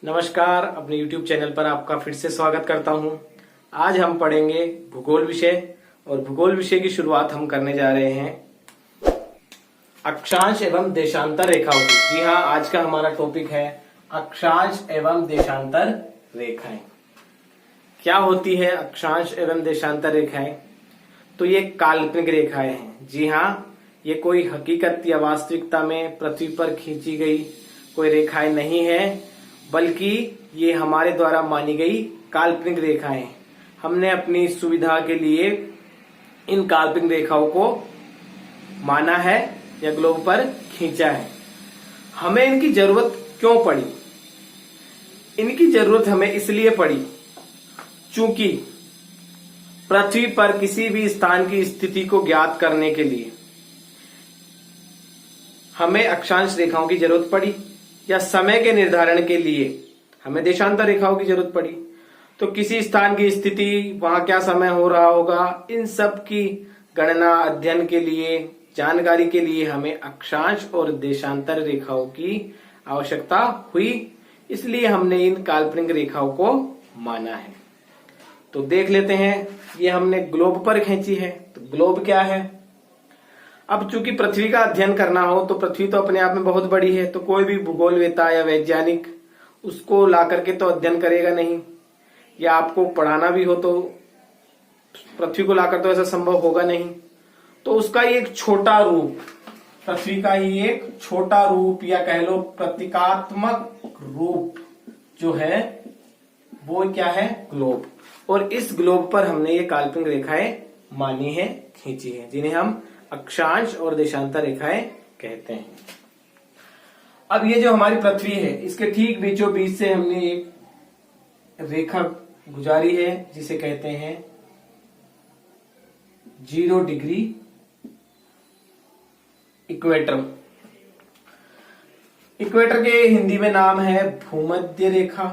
नमस्कार, अपने YouTube channel पर आपका फिर से स्वागत करता हूं। आज हम पढ़ेंगे भूगोल विषय और भूगोल विषय की शुरुआत हम करने जा रहे हैं अक्षांश एवं देशांतर रेखाओं की। जी हाँ, आज का हमारा टॉपिक है अक्षांश एवं देशांतर रेखाएं। क्या होती है अक्षांश एवं देशांतर रेखाएं? तो ये काल्पनिक रेखाएं हैं। जी हाँ, ये कोई हकीकत या वास्तविकता में पृथ्वी पर खींची गई कोई रेखाएं नहीं है, बल्कि ये हमारे द्वारा मानी गई काल्पनिक रेखाएं। हमने अपनी सुविधा के लिए इन काल्पनिक रेखाओं को माना है या ग्लोब पर खींचा है। हमें इनकी जरूरत क्यों पड़ी? इनकी जरूरत हमें इसलिए पड़ी चूंकि पृथ्वी पर किसी भी स्थान की स्थिति को ज्ञात करने के लिए हमें अक्षांश रेखाओं की जरूरत पड़ी, या समय के निर्धारण के लिए हमें देशांतर रेखाओं की जरूरत पड़ी। तो किसी स्थान की स्थिति, वहां क्या समय हो रहा होगा, इन सब की गणना अध्ययन के लिए, जानकारी के लिए हमें अक्षांश और देशांतर रेखाओं की आवश्यकता हुई। इसलिए हमने इन काल्पनिक रेखाओं को माना है। तो देख लेते हैं, ये हमने ग्लोब पर खींची है। तो ग्लोब क्या है? अब चूंकि पृथ्वी का अध्ययन करना हो तो पृथ्वी तो अपने आप में बहुत बड़ी है, तो कोई भी भूगोलवेता या वैज्ञानिक उसको ला करके तो अध्ययन करेगा नहीं, या आपको पढ़ाना भी हो तो पृथ्वी को लाकर तो ऐसा संभव होगा नहीं। तो उसका एक छोटा रूप, पृथ्वी का ही एक छोटा रूप या कह लो प्रतीकात्मक रूप जो है वो क्या है? ग्लोब। और इस ग्लोब पर हमने ये काल्पनिक रेखाएं मानी है, खींची है, जिन्हें हम अक्षांश और देशांतर रेखाएं कहते हैं। अब ये जो हमारी पृथ्वी है, इसके ठीक बीचों बीच से हमने एक रेखा गुजारी है जिसे कहते हैं 0 डिग्री इक्वेटर। इक्वेटर के हिंदी में नाम है भूमध्य रेखा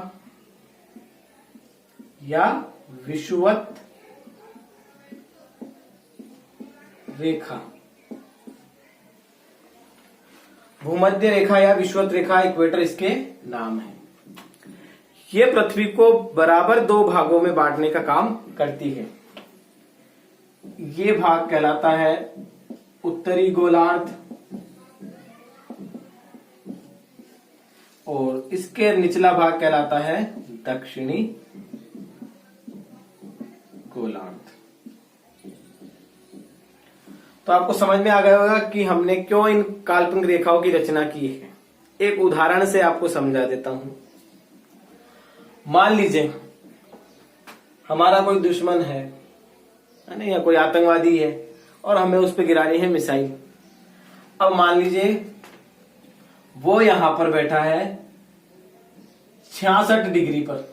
या विषुवत रेखा। भूमध्य रेखा या विषुवत रेखा, इक्वेटर इसके नाम है। ये पृथ्वी को बराबर 2 भागों में बांटने का काम करती है। ये भाग कहलाता है उत्तरी गोलार्ध और इसके निचला भाग कहलाता है दक्षिणी गोलार्ध। तो आपको समझ में आ गया होगा कि हमने क्यों इन काल्पनिक रेखाओं की रचना की है। एक उदाहरण से आपको समझा देता हूं। मान लीजिए हमारा कोई दुश्मन है ना, या कोई आतंकवादी है और हमें उस पर गिरानी है मिसाइल। अब मान लीजिए वो यहां पर बैठा है 66 डिग्री पर,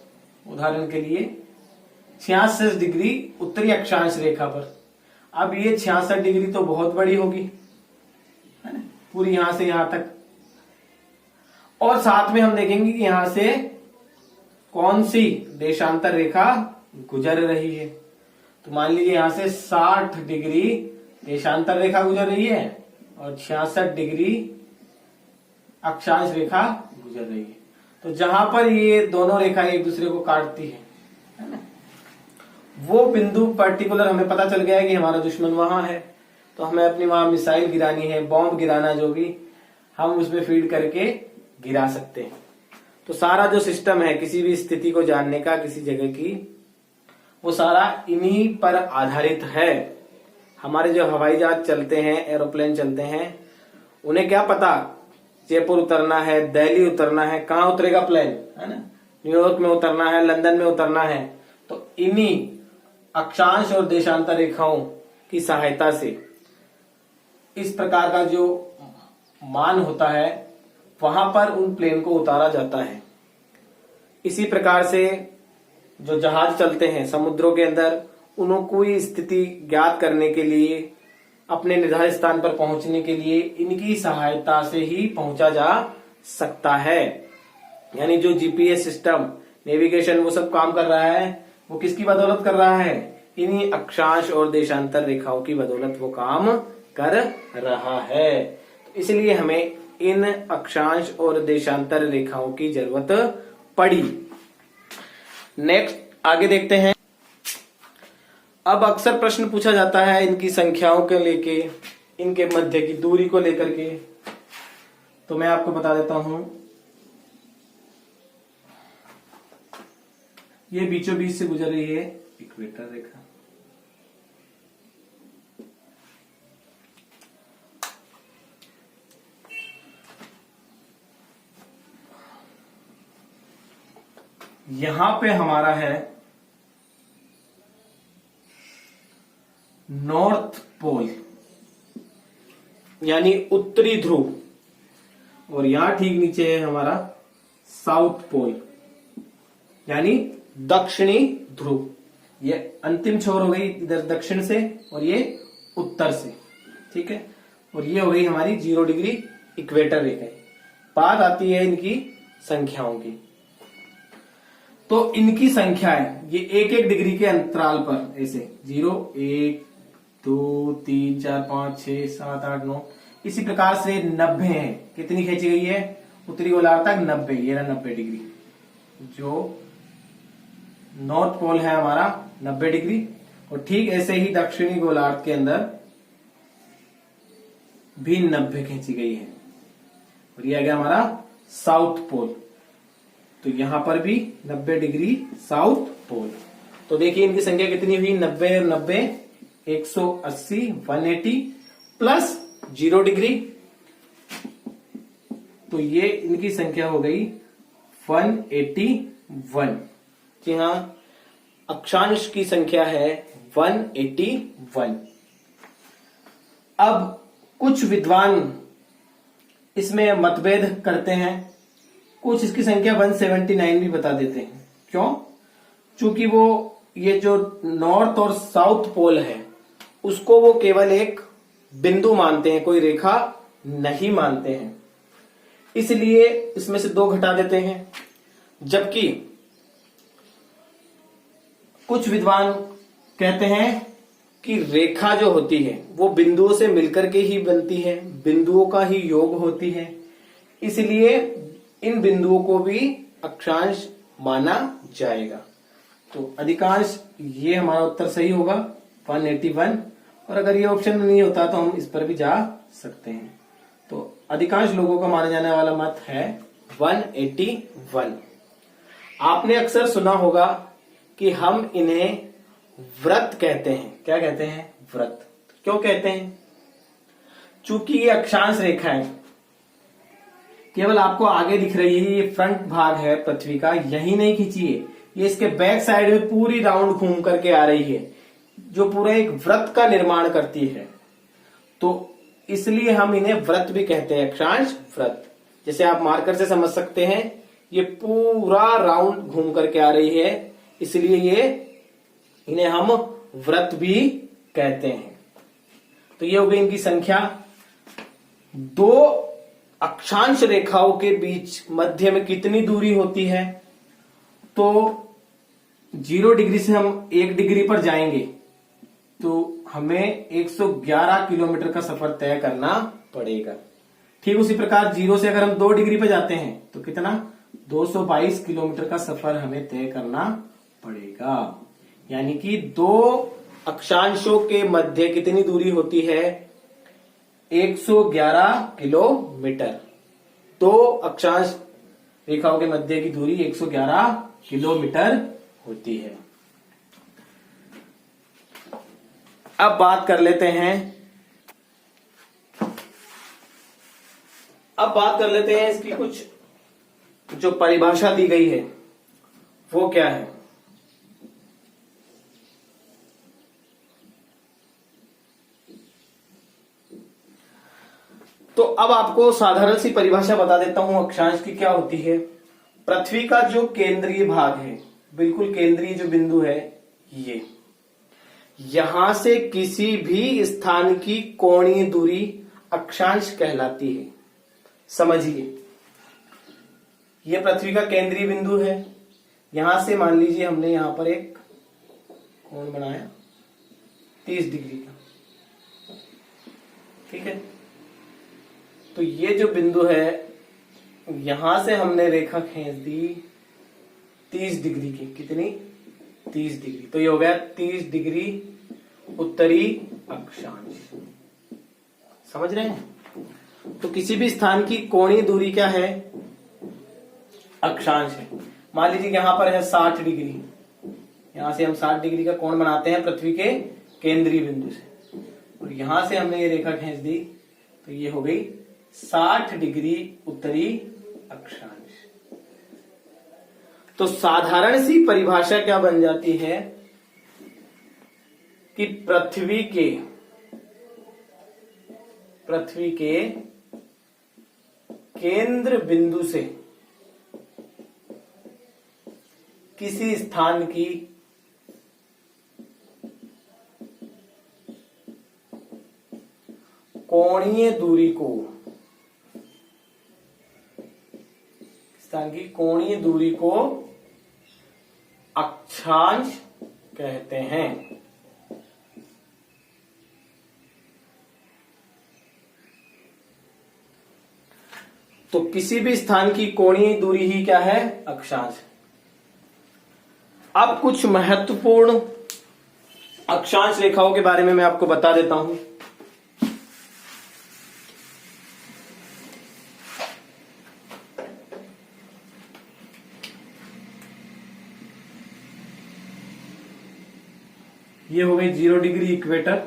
उदाहरण के लिए 66 डिग्री उत्तरी अक्षांश रेखा पर। अब ये 66 डिग्री तो बहुत बड़ी होगी, है ना, पूरी यहां से यहां तक। और साथ में हम देखेंगे कि यहां से कौन सी देशांतर रेखा गुजर रही है। तो मान लीजिए यहां से 60 डिग्री देशांतर रेखा गुजर रही है और 66 डिग्री अक्षांश रेखा गुजर रही है। तो जहां पर ये दोनों रेखाएं एक दूसरे को काटती है ना, वो बिंदु पर्टिकुलर हमें पता चल गया है कि हमारा दुश्मन वहां है। तो हमें अपनी वहां मिसाइल गिरानी है, बॉम्ब गिराना, जो भी हम उसमें फीड करके गिरा सकते हैं। तो सारा जो सिस्टम है किसी भी स्थिति को जानने का किसी जगह की, वो सारा इन्हीं पर आधारित है। हमारे जो हवाई जहाज चलते हैं, एरोप्लेन चलते हैं, उन्हें क्या पता जयपुर उतरना है, दिल्ली उतरना है, कहां उतरेगा प्लेन, है ना, न्यूयॉर्क में उतरना है, लंदन में उतरना है। तो इन्हीं अक्षांश और देशांतर रेखाओं की सहायता से इस प्रकार का जो मान होता है वहां पर उन प्लेन को उतारा जाता है। इसी प्रकार से जो जहाज चलते हैं समुद्रों के अंदर, उन्हों कोई स्थिति ज्ञात करने के लिए, अपने निर्धारित स्थान पर पहुंचने के लिए इनकी सहायता से ही पहुंचा जा सकता है। यानी जो जीपीएस सिस्टम, नेविगेशन, वो सब काम कर रहा है, वो किसकी बदौलत कर रहा है? इन्हीं अक्षांश और देशांतर रेखाओं की बदौलत वो काम कर रहा है। तो इसलिए हमें इन अक्षांश और देशांतर रेखाओं की जरूरत पड़ी। नेक्स्ट आगे देखते हैं। अब अक्सर प्रश्न पूछा जाता है इनकी संख्याओं के लेके, इनके मध्य की दूरी को लेकर के, तो मैं आपको बता देता हूं। ये बीचों बीच से गुजर रही है इक्वेटर रेखा। यहां पे हमारा है नॉर्थ पोल यानी उत्तरी ध्रुव, और यहां ठीक नीचे है हमारा साउथ पोल यानी दक्षिणी ध्रुव। ये अंतिम छोर हो गई इधर दक्षिण से और ये उत्तर से, ठीक है। और ये हो गई हमारी 0 डिग्री इक्वेटर रेखा। बात आती है इनकी संख्याओं की, तो इनकी संख्या है ये 1-1 डिग्री के अंतराल पर ऐसे 0, 1, 2, 3, 4, 5, 6, 7, 8, 9 इसी प्रकार से 90 है। कितनी खींची गई है उत्तरी गोलार्ध तक? 90। ये रहा 90 डिग्री। जो नॉर्थ पोल है हमारा 90 डिग्री, और ठीक ऐसे ही दक्षिणी गोलार्ध के अंदर भी 90 खींची गई है। और ये आ गया हमारा साउथ पोल, तो यहां पर भी 90 डिग्री साउथ पोल। तो देखिए इनकी संख्या कितनी हुई, 90 और 90 180, 180 प्लस 0 डिग्री, तो ये इनकी संख्या हो गई 181। जी हाँ, अक्षांश की संख्या है 181। अब कुछ विद्वान इसमें मतभेद करते हैं, कुछ इसकी संख्या 179 भी बता देते हैं। क्यों? चूंकि वो ये जो नॉर्थ और साउथ पोल है उसको वो केवल एक बिंदु मानते हैं, कोई रेखा नहीं मानते हैं, इसलिए इसमें से 2 घटा देते हैं। जबकि कुछ विद्वान कहते हैं कि रेखा जो होती है वो बिंदुओं से मिलकर के ही बनती है, बिंदुओं का ही योग होती है, इसलिए इन बिंदुओं को भी अक्षांश माना जाएगा। तो अधिकांश ये हमारा उत्तर सही होगा 181, और अगर ये ऑप्शन नहीं होता तो हम इस पर भी जा सकते हैं। तो अधिकांश लोगों का माना जाने वाला मत है 181। आपने अक्सर सुना होगा कि हम इन्हें व्रत कहते हैं। क्या कहते हैं? व्रत। क्यों कहते हैं? चूंकि ये अक्षांश रेखा है, केवल आपको आगे दिख रही है, ये फ्रंट भाग है पृथ्वी का, यही नहीं खींची है, ये इसके बैक साइड में पूरी राउंड घूम करके आ रही है, जो पूरा एक व्रत का निर्माण करती है। तो इसलिए हम इन्हें व्रत भी कहते हैं, अक्षांश व्रत। जैसे आप मार्कर से समझ सकते हैं, ये पूरा राउंड घूम करके आ रही है, इसलिए ये इन्हें हम व्रत भी कहते हैं। तो ये हो गई इनकी संख्या। 2 अक्षांश रेखाओं के बीच मध्य में कितनी दूरी होती है? तो 0 डिग्री से हम 1 डिग्री पर जाएंगे तो हमें 111 किलोमीटर का सफर तय करना पड़ेगा। ठीक उसी प्रकार 0 से अगर हम 2 डिग्री पर जाते हैं तो कितना? 222 किलोमीटर का सफर हमें तय करना पड़ेगा। यानी कि 2 अक्षांशों के मध्य कितनी दूरी होती है? 111 किलोमीटर। 2 अक्षांश रेखाओं के मध्य की दूरी 111 किलोमीटर होती है। अब बात कर लेते हैं इसकी कुछ जो परिभाषा दी गई है वो क्या है। तो अब आपको साधारण सी परिभाषा बता देता हूं अक्षांश की क्या होती है। पृथ्वी का जो केंद्रीय भाग है, बिल्कुल केंद्रीय जो बिंदु है, ये यहां से किसी भी स्थान की कोणीय दूरी अक्षांश कहलाती है। समझिए, यह पृथ्वी का केंद्रीय बिंदु है। यहां से मान लीजिए हमने यहां पर एक कोण बनाया 30 डिग्री का, ठीक है। तो ये जो बिंदु है, यहां से हमने रेखा खींच दी 30 डिग्री की। कितनी? 30 डिग्री। तो ये हो गया 30 डिग्री उत्तरी अक्षांश। समझ रहे हैं? तो किसी भी स्थान की कोणीय दूरी क्या है? अक्षांश है। मान लीजिए यहां पर है 60 डिग्री, यहां से हम 60 डिग्री का कोण बनाते हैं पृथ्वी के केंद्रीय बिंदु से, और यहां से हमने ये रेखा खींच दी, तो ये हो गई 60 डिग्री उत्तरी अक्षांश। तो साधारण सी परिभाषा क्या बन जाती है कि पृथ्वी के केंद्र बिंदु से किसी स्थान की कोणीय दूरी को अक्षांश कहते हैं। तो किसी भी स्थान की कोणीय दूरी ही क्या है? अक्षांश। अब कुछ महत्वपूर्ण अक्षांश रेखाओं के बारे में मैं आपको बता देता हूं। ये हो गई 0 डिग्री इक्वेटर।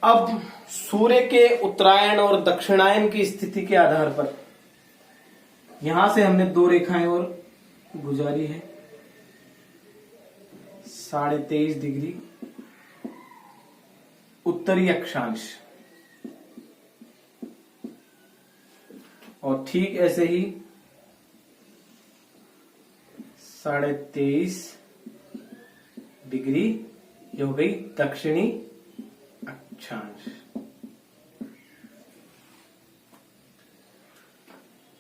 अब सूर्य के उत्तरायण और दक्षिणायन की स्थिति के आधार पर यहां से हमने 2 रेखाएं और गुजारी है। 23.5 डिग्री उत्तरी अक्षांश, और ठीक ऐसे ही 23.5 डिग्री ये हो गई दक्षिणी अक्षांश।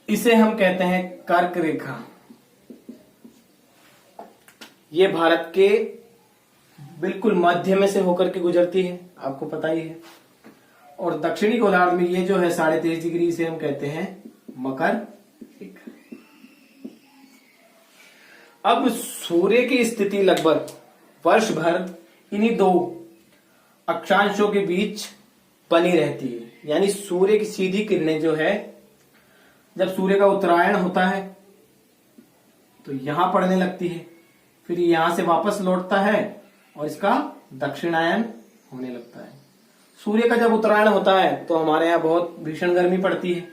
इसे हम कहते हैं कर्क रेखा। ये भारत के बिल्कुल मध्य में से होकर के गुजरती है, आपको पता ही है। और दक्षिणी गोलार्ध में ये जो है 23.5 डिग्री, से हम कहते हैं मकर रेखा। अब सूर्य की स्थिति लगभग वर्ष भर इन्हीं 2 अक्षांशों के बीच बनी रहती है। यानी सूर्य की सीधी किरणें जो है, जब सूर्य का उत्तरायण होता है तो यहां पड़ने लगती है, फिर यहां से वापस लौटता है और इसका दक्षिणायन होने लगता है। सूर्य का जब उत्तरायण होता है तो हमारे यहाँ बहुत भीषण गर्मी पड़ती है?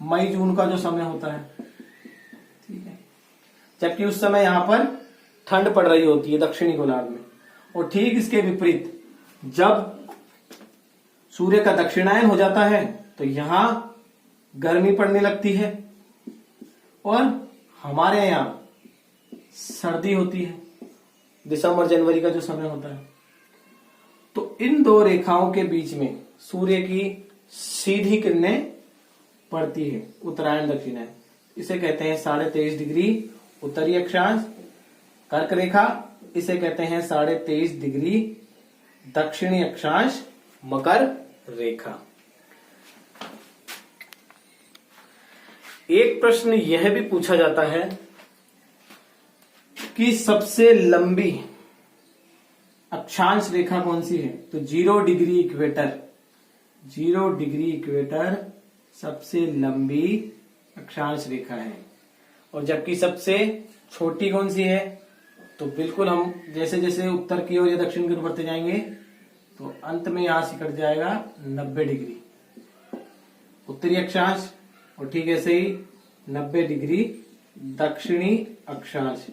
मई जून का जो समय होता है, ठीक है, जबकि उस समय यहां पर ठंड पड़ रही होती है दक्षिणी गोलार्ध में। और ठीक इसके विपरीत जब सूर्य का दक्षिणायन हो जाता है तो यहां गर्मी पड़ने लगती है और हमारे यहां सर्दी होती है, दिसंबर जनवरी का जो समय होता है। तो इन 2 रेखाओं के बीच में सूर्य की सीधी किरणें पड़ती है, उत्तरायण दक्षिणायन। इसे कहते हैं 23.5 डिग्री उत्तरी अक्षांश कर्क रेखा। इसे कहते हैं 23.5 डिग्री दक्षिणी अक्षांश मकर रेखा। एक प्रश्न यह भी पूछा जाता है कि सबसे लंबी अक्षांश रेखा कौन सी है? तो 0 डिग्री इक्वेटर। 0 डिग्री इक्वेटर सबसे लंबी अक्षांश रेखा है। और जबकि सबसे छोटी कौन सी है? तो बिल्कुल हम जैसे जैसे उत्तर की ओर या दक्षिण की ओर बढ़ते जाएंगे तो अंत में यहां से कट जाएगा 90 डिग्री उत्तरी अक्षांश, और ठीक ऐसे ही 90 डिग्री दक्षिणी अक्षांश।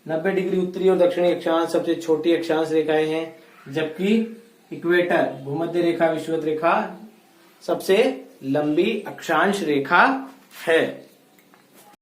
90 डिग्री उत्तरी और दक्षिणी अक्षांश सबसे छोटी अक्षांश रेखाएं हैं, जबकि इक्वेटर भूमध्य रेखा विषुवत रेखा सबसे लंबी अक्षांश रेखा है।